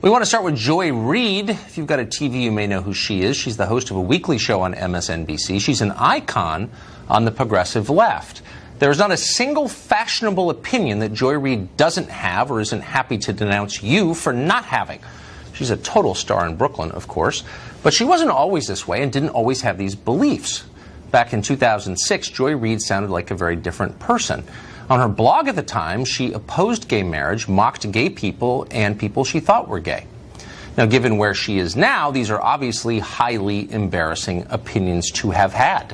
We want to start with Joy Reid. If you've got a TV, you may know who she is. She's the host of a weekly show on MSNBC. She's an icon on the progressive left. There is not a single fashionable opinion that Joy Reid doesn't have or isn't happy to denounce you for not having. She's a total star in Brooklyn, of course, but she wasn't always this way and didn't always have these beliefs. Back in 2006, Joy Reid sounded like a very different person. On her blog at the time, she opposed gay marriage, mocked gay people, and people she thought were gay. Now, given where she is now, these are obviously highly embarrassing opinions to have had.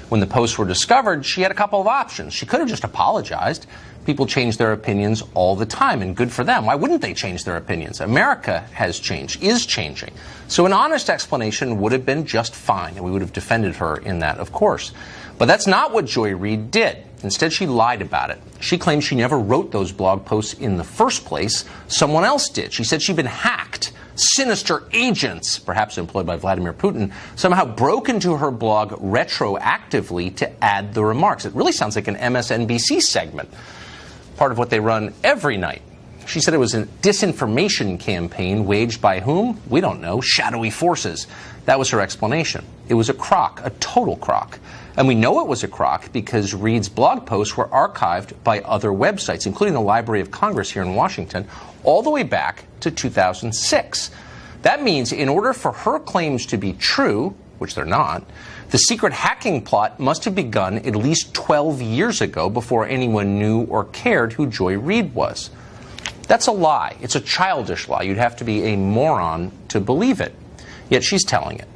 When the posts were discovered, she had a couple of options. She could have just apologized. People change their opinions all the time, and good for them. Why wouldn't they change their opinions? America has changed, is changing. So an honest explanation would have been just fine, and we would have defended her in that, of course. But that's not what Joy Reid did. Instead, she lied about it. She claimed she never wrote those blog posts in the first place. Someone else did. She said she'd been hacked. Sinister agents, perhaps employed by Vladimir Putin, somehow broke into her blog retroactively to add the remarks. It really sounds like an MSNBC segment, part of what they run every night. She said it was a disinformation campaign waged by whom? We don't know. Shadowy forces. That was her explanation. It was a crock, a total crock. And we know it was a crock because Reid's blog posts were archived by other websites, including the Library of Congress here in Washington, all the way back to 2006. That means in order for her claims to be true, which they're not, the secret hacking plot must have begun at least 12 years ago before anyone knew or cared who Joy Reid was. That's a lie. It's a childish lie. You'd have to be a moron to believe it. Yet she's telling it.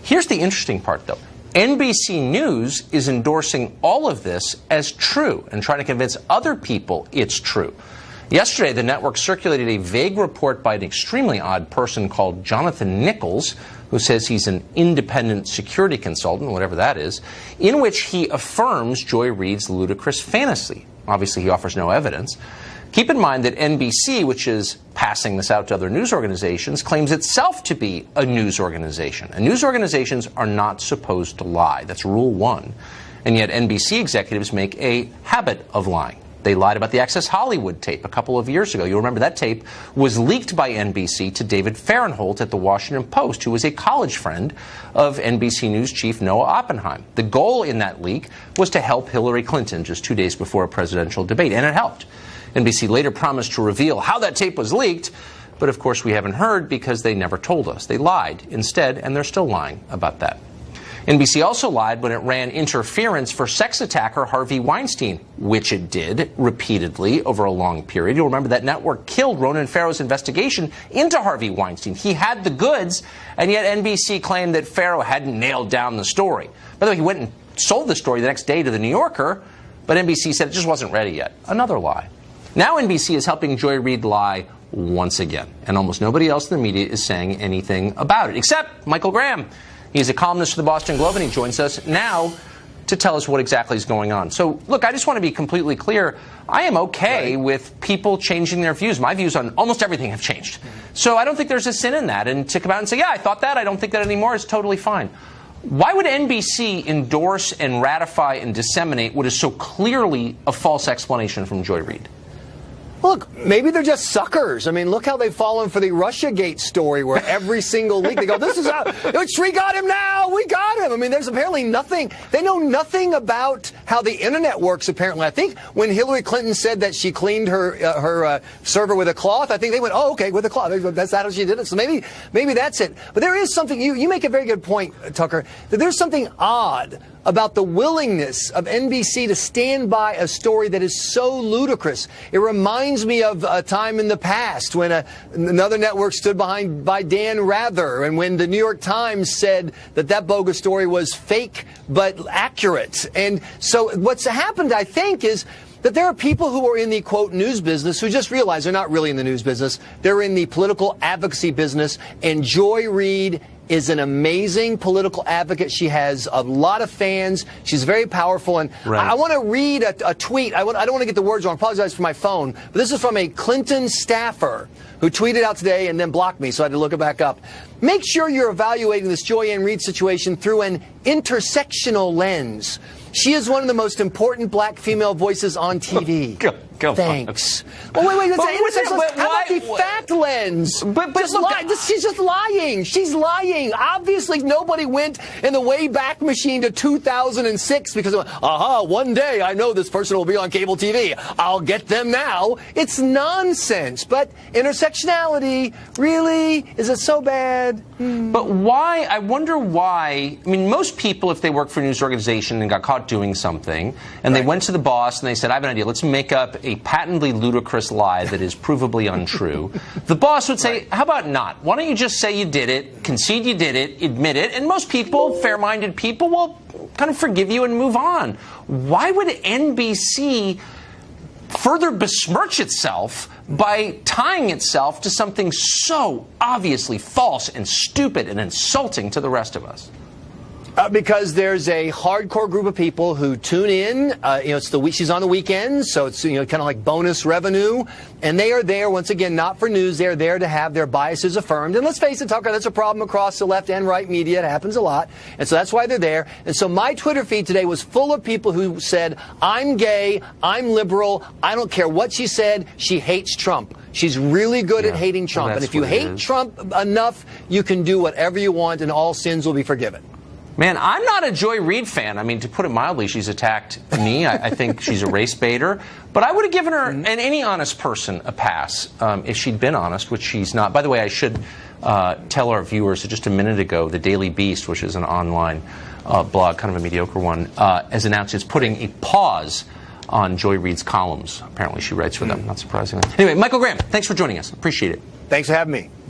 Here's the interesting part, though. NBC News is endorsing all of this as true and trying to convince other people it's true. Yesterday, the network circulated a vague report by an extremely odd person called Jonathan Nichols, who says he's an independent security consultant, whatever that is, in which he affirms Joy Reid's ludicrous fantasy. Obviously, he offers no evidence. Keep in mind that NBC, which is passing this out to other news organizations, claims itself to be a news organization. And news organizations are not supposed to lie. That's rule one. And yet NBC executives make a habit of lying. They lied about the Access Hollywood tape a couple of years ago. You'll remember that tape was leaked by NBC to David Fahrenthold at the Washington Post, who was a college friend of NBC News chief Noah Oppenheim. The goal in that leak was to help Hillary Clinton just 2 days before a presidential debate, and it helped. NBC later promised to reveal how that tape was leaked, but of course we haven't heard because they never told us. They lied instead, and they're still lying about that. NBC also lied when it ran interference for sex attacker Harvey Weinstein, which it did repeatedly over a long period. You'll remember that network killed Ronan Farrow's investigation into Harvey Weinstein. He had the goods, and yet NBC claimed that Farrow hadn't nailed down the story. By the way, he went and sold the story the next day to The New Yorker, but NBC said it just wasn't ready yet. Another lie. Now NBC is helping Joy Reid lie once again, and almost nobody else in the media is saying anything about it, except Michael Graham. He's a columnist for the Boston Globe, and he joins us now to tell us what exactly is going on. So, look, I just want to be completely clear. I am okay with people changing their views. My views on almost everything have changed. So I don't think there's a sin in that. And to come out and say, yeah, I thought that, I don't think that anymore, is totally fine. Why would NBC endorse and ratify and disseminate what is so clearly a false explanation from Joy Reid? Look, maybe they're just suckers. I mean, look how they've fallen for the Russiagate story where every single leak they go, this is how, we got him now, we got him. I mean, there's apparently nothing, they know nothing about how the internet works, apparently. I think when Hillary Clinton said that she cleaned her server with a cloth, I think they went, oh, okay, with a cloth. That's how she did it. So maybe that's it. But there is something, you make a very good point, Tucker, that there's something odd about the willingness of NBC to stand by a story that is so ludicrous. It reminds me of a time in the past when another network stood by Dan Rather, and when the New York Times said that bogus story was fake but accurate. And so what's happened, I think, is that there are people who are in the, quote, news business who just realize they're not really in the news business. They're in the political advocacy business, and Joy Reid is an amazing political advocate. She has a lot of fans. She's very powerful. And I want to read a tweet. I don't want to get the words wrong. I apologize for my phone. But this is from a Clinton staffer who tweeted out today and then blocked me, so I had to look it back up. Make sure you're evaluating this Joy Ann Reid situation through an intersectional lens. She is one of the most important black female voices on TV. Thanks. Well, wait. How about the fact lens? She's just lying. She's lying. Obviously, nobody went in the Wayback Machine to 2006 because, one day I know this person will be on cable TV. I'll get them now. It's nonsense. But intersectionality, really? Is it so bad? But why? I wonder why. I mean, most people, if they work for a news organization and got caught doing something, and they went to the boss and they said, I have an idea. Let's make up a patently ludicrous lie that is provably untrue. The boss would say, how about not? Why don't you just say you did it, concede you did it, admit it, and most people, fair-minded people, will kind of forgive you and move on. Why would NBC further besmirch itself by tying itself to something so obviously false and stupid and insulting to the rest of us? Because there's a hardcore group of people who tune in. It's she's on the weekends, so it's kind of like bonus revenue. And they are there, once again, not for news. They're there to have their biases affirmed. And let's face it, Tucker, that's a problem across the left and right media. It happens a lot. And so that's why they're there. And so my Twitter feed today was full of people who said, I'm gay, I'm liberal, I don't care what she said, she hates Trump. She's really good at hating Trump. Well, and if you hate Trump enough, you can do whatever you want and all sins will be forgiven. Man, I'm not a Joy Reid fan. I mean, to put it mildly, she's attacked me. I think she's a race baiter. But I would have given her, and any honest person, a pass if she'd been honest, which she's not. By the way, I should tell our viewers that just a minute ago, the Daily Beast, which is an online blog, kind of a mediocre one, has announced it's putting a pause on Joy Reid's columns. Apparently she writes for them, not surprisingly. Anyway, Michael Graham, thanks for joining us. Appreciate it. Thanks for having me.